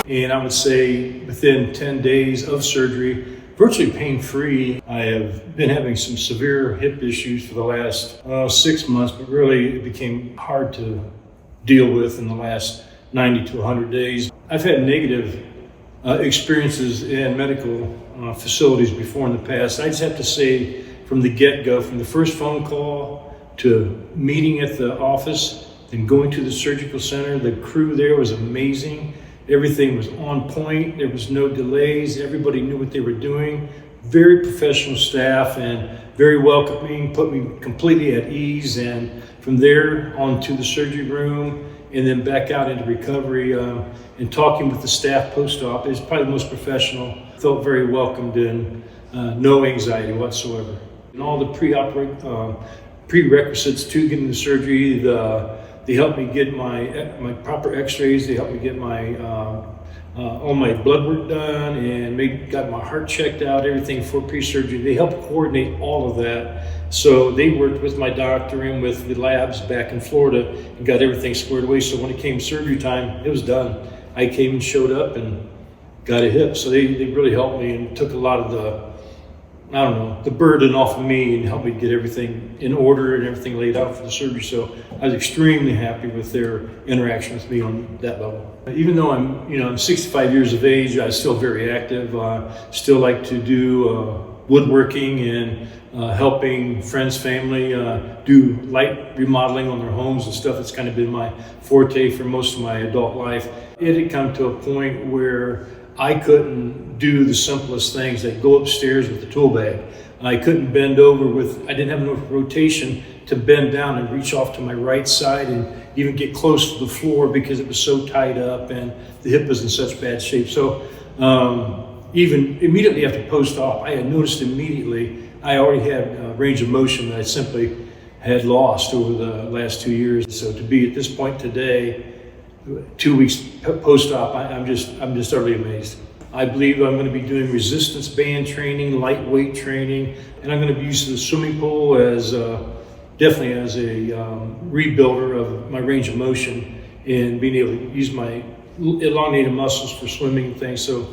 And I would say within 10 days of surgery, virtually pain-free. I have been having some severe hip issues for the last 6 months, but really it became hard to deal with in the last 90 to 100 days. I've had negative experiences in medical facilities before in the past. I just have to say from the get-go, from the first phone call to meeting at the office and going to the surgical center, the crew there was amazing. Everything was on point. There was no delays. Everybody knew what they were doing. Very professional staff and very welcoming, put me completely at ease. And from there on to the surgery room and then back out into recovery and talking with the staff post-op is probably the most professional. Felt very welcomed and no anxiety whatsoever. And all the prerequisites to getting the surgery, they helped me get my proper x-rays. They helped me get all my blood work done and got my heart checked out, everything for pre-surgery. They helped coordinate all of that. So they worked with my doctor and with the labs back in Florida and got everything squared away. So when it came surgery time, it was done. I came and showed up and got a hip. So they really helped me and took a lot of the burden off of me and helped me get everything in order and everything laid out for the surgery. So I was extremely happy with their interaction with me on that level. Even though I'm 65 years of age, I'm still very active. Still like to do woodworking and helping friends, family, do light remodeling on their homes and stuff. It's kind of been my forte for most of my adult life. It had come to a point where I couldn't do the simplest things, like go upstairs with the tool bag. I couldn't bend over I didn't have enough rotation to bend down and reach off to my right side and even get close to the floor because it was so tied up and the hip was in such bad shape. So even immediately after post-op, I had noticed immediately I already had a range of motion that I simply had lost over the last 2 years. So to be at this point today, 2 weeks post-op, I'm just utterly amazed. I believe I'm going to be doing resistance band training, lightweight training, and I'm going to be using the swimming pool as definitely as a rebuilder of my range of motion and being able to use my elongated muscles for swimming and things. So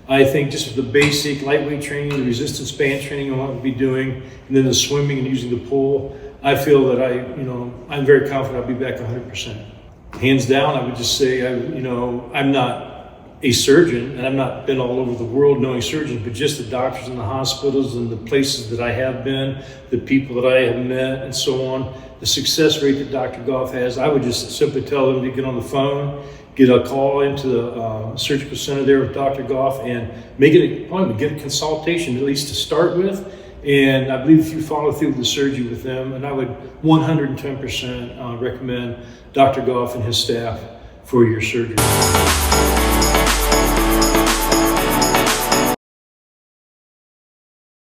I think just the basic lightweight training, the resistance band training I want to be doing, and then the swimming and using the pool, I feel that I'm very confident I'll be back 100%. Hands down, I would just say, I'm not a surgeon and I've not been all over the world knowing surgeons, but just the doctors in the hospitals and the places that I have been, the people that I have met and so on, the success rate that Dr. Gough has, I would just simply tell them to get on the phone, get a call into the surgical center there with Dr. Gough and make it an appointment, get a consultation at least to start with. And I believe if you follow through with the surgery with them, and I would 110% recommend Dr. Gough and his staff for your surgery.